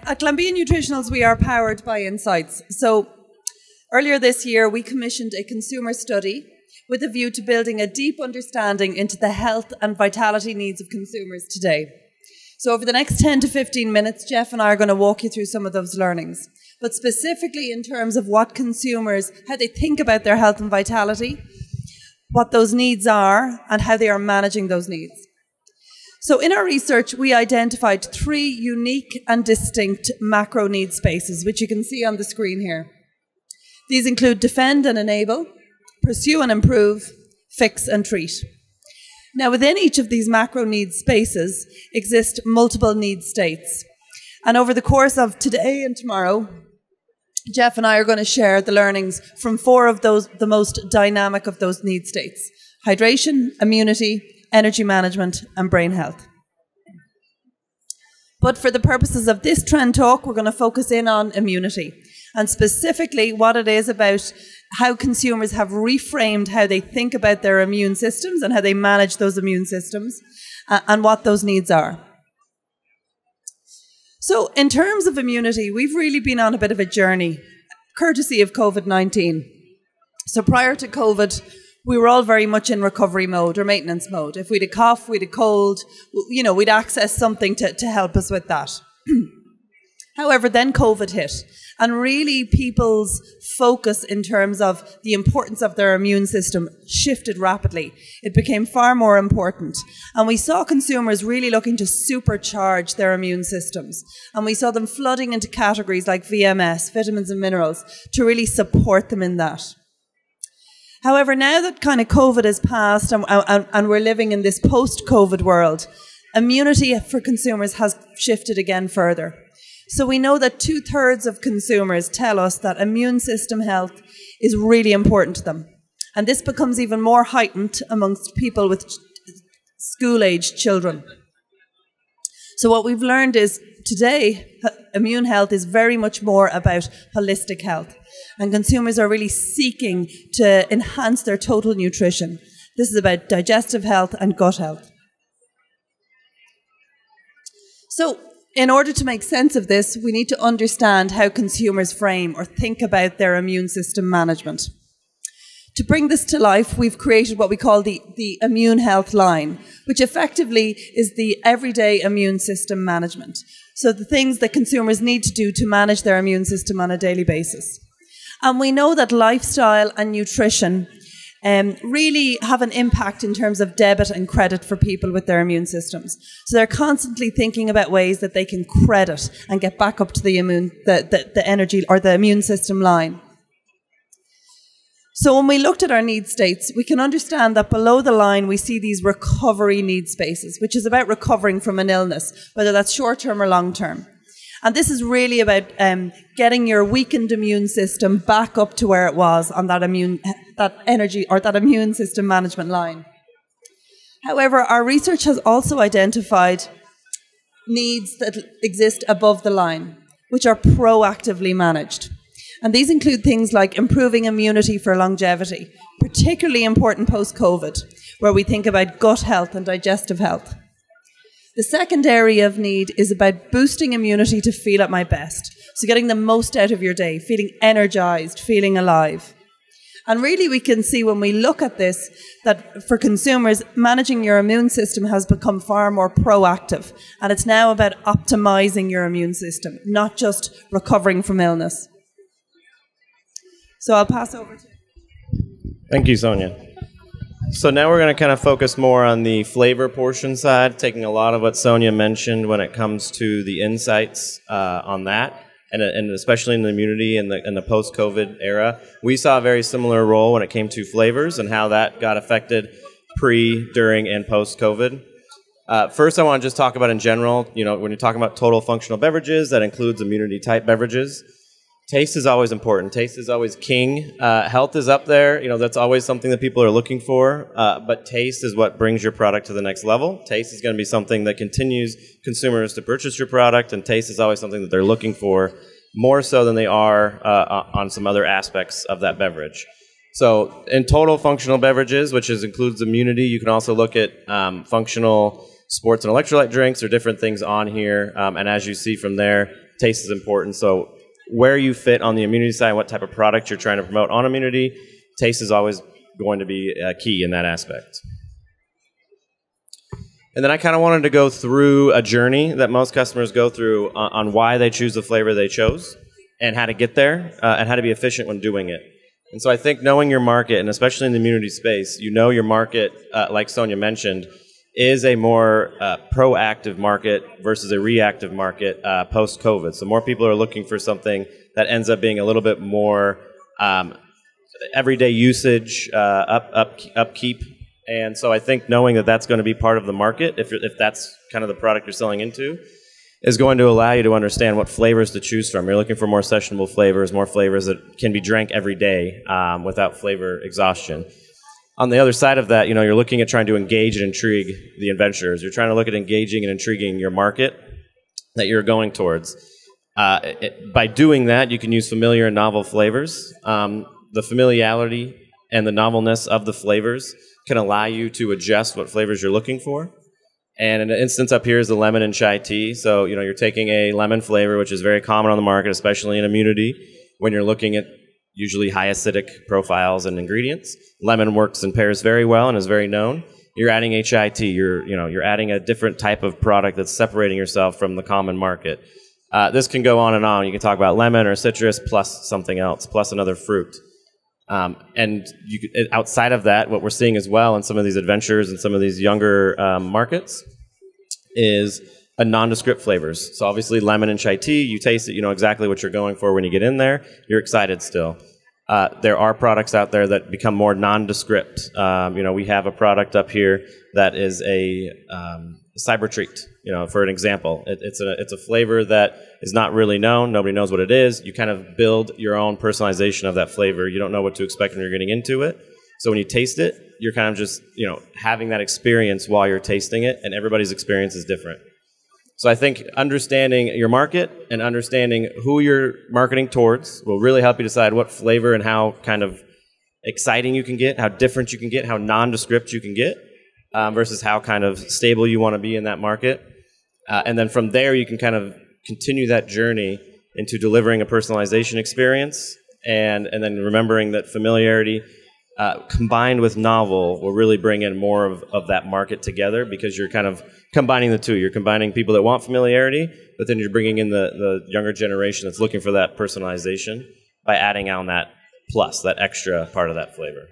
At Glanbia Nutritionals, we are powered by insights. So earlier this year, we commissioned a consumer study with a view to building a deep understanding into the health and vitality needs of consumers today. So over the next 10 to 15 minutes, Jeff and I are going to walk you through some of those learnings, but specifically in terms of what consumers, how they think about their health and vitality, what those needs are, and how they are managing those needs. So in our research, we identified 3 unique and distinct macro need spaces, which you can see on the screen here. These include defend and enable, pursue and improve, fix and treat. Now, within each of these macro need spaces exist multiple need states. And over the course of today and tomorrow, Jeff and I are going to share the learnings from 4 of those, the most dynamic of those need states: hydration, immunity, energy management, and brain health. But for the purposes of this trend talk, we're going to focus in on immunity, and specifically what it is about how consumers have reframed how they think about their immune systems and how they manage those immune systems, and what those needs are. So in terms of immunity, we've really been on a bit of a journey, courtesy of COVID-19. So prior to COVID, we were all very much in recovery mode or maintenance mode. If we'd a cough, we'd a cold, you know, we'd access something to help us with that. However, then COVID hit, and really people's focus in terms of the importance of their immune system shifted rapidly. It became far more important. And we saw consumers really looking to supercharge their immune systems. And we saw them flooding into categories like VMS, vitamins and minerals, to really support them in that. However, now that kind of COVID has passed and we're living in this post-COVID world, immunity for consumers has shifted again further. So we know that 2/3 of consumers tell us that immune system health is really important to them. And this becomes even more heightened amongst people with school-aged children. So what we've learned is today, immune health is very much more about holistic health. And consumers are really seeking to enhance their total nutrition. This is about digestive health and gut health. So in order to make sense of this, we need to understand how consumers frame or think about their immune system management. To bring this to life, we've created what we call the immune health line, which effectively is the everyday immune system management. So the things that consumers need to do to manage their immune system on a daily basis. And we know that lifestyle and nutrition really have an impact in terms of debit and credit for people with their immune systems. So they're constantly thinking about ways that they can credit and get back up to the energy or the immune system line. So when we looked at our need states, we can understand that below the line we see these recovery need spaces, which is about recovering from an illness, whether that's short-term or long-term. And this is really about getting your weakened immune system back up to where it was on that immune system management line. However, our research has also identified needs that exist above the line, which are proactively managed. And these include things like improving immunity for longevity, particularly important post-COVID, where we think about gut health and digestive health. The second area of need is about boosting immunity to feel at my best. So getting the most out of your day, feeling energized, feeling alive. And really we can see when we look at this that for consumers, managing your immune system has become far more proactive. And it's now about optimizing your immune system, not just recovering from illness. So I'll pass over to you. Thank you, Sonja. So now we're going to kind of focus more on the flavor portion side, taking a lot of what Sonja mentioned when it comes to the insights on that, and especially in the immunity in the post-COVID era. We saw a very similar role when it came to flavors and how that got affected pre, during, and post-COVID. First, I want to just talk about in general, when you're talking about total functional beverages, that includes immunity-type beverages. Taste is always important. Taste is always king. Health is up there. You know, that's always something that people are looking for. But taste is what brings your product to the next level. Taste is going to be something that continues consumers to purchase your product, and taste is always something that they're looking for more so than they are on some other aspects of that beverage. So in total functional beverages, which includes immunity, you can also look at functional sports and electrolyte drinks or different things on here. And as you see from there, taste is important. So where you fit on the immunity side, what type of product you're trying to promote on immunity, taste is always going to be key in that aspect. And then I kind of wanted to go through a journey that most customers go through on why they choose the flavor they chose and how to get there and how to be efficient when doing it. And so I think knowing your market, and especially in the immunity space, you know your market, like Sonja mentioned, is a more proactive market versus a reactive market post-COVID. So more people are looking for something that ends up being a little bit more everyday usage, upkeep. And so I think knowing that that's going to be part of the market, if that's kind of the product you're selling into, is going to allow you to understand what flavors to choose from. You're looking for more sessionable flavors, more flavors that can be drank every day without flavor exhaustion. On the other side of that, you know, you're looking at trying to engage and intrigue the adventurers. You're trying to look at engaging and intriguing your market that you're going towards. By doing that, you can use familiar and novel flavors. The familiarity and the novelness of the flavors can allow you to adjust what flavors you're looking for. And an instance up here is the lemon and chai tea. So, you know, you're taking a lemon flavor, which is very common on the market, especially in immunity, when you're looking at usually high acidic profiles and ingredients. Lemon works and pairs very well and is very known. You're adding a chai tea. You're adding a different type of product that's separating yourself from the common market. This can go on and on. You can talk about lemon or citrus plus something else, plus another fruit. And outside of that, what we're seeing as well in some of these adventures and some of these younger markets is a nondescript flavors. So obviously lemon and chai tea, you taste it, you know exactly what you're going for when you get in there. You're excited still. There are products out there that become more nondescript. We have a product up here that is a cyber treat. For an example, it's a flavor that is not really known. Nobody knows what it is. You kind of build your own personalization of that flavor. You don't know what to expect when you're getting into it. So when you taste it, you're kind of just having that experience while you're tasting it, and everybody's experience is different. So I think understanding your market and understanding who you're marketing towards will really help you decide what flavor and how kind of exciting you can get, how different you can get, how nondescript you can get, versus how kind of stable you want to be in that market. And then from there, you can kind of continue that journey into delivering a personalization experience, and then remembering that familiarity combined with novel will really bring in more of that market together, because you're kind of combining the two. You're combining people that want familiarity, but then you're bringing in the younger generation that's looking for that personalization by adding on that plus, that extra part of that flavor.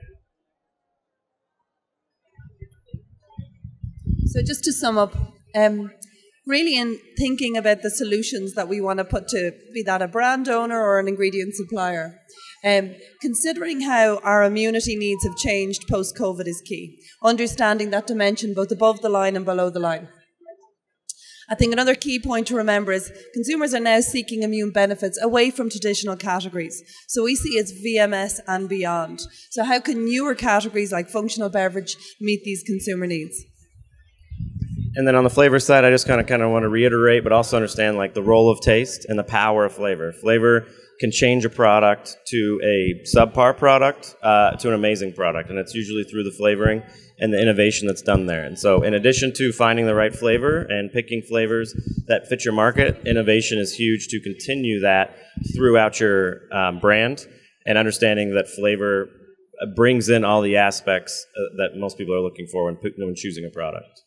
So just to sum up, really in thinking about the solutions that we want to put to, be that a brand owner or an ingredient supplier, considering how our immunity needs have changed post-COVID is key. Understanding that dimension both above the line and below the line. I think another key point to remember is consumers are now seeking immune benefits away from traditional categories. So we see it's VMS and beyond. So how can newer categories like functional beverage meet these consumer needs? And then on the flavor side, I just kind of want to reiterate, but also understand like the role of taste and the power of flavor. Flavor can change a product to a subpar product to an amazing product, and it's usually through the flavoring and the innovation that's done there. And so in addition to finding the right flavor and picking flavors that fit your market, innovation is huge to continue that throughout your brand, and understanding that flavor brings in all the aspects that most people are looking for when choosing a product.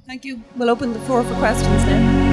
Thank you. We'll open the floor for questions now.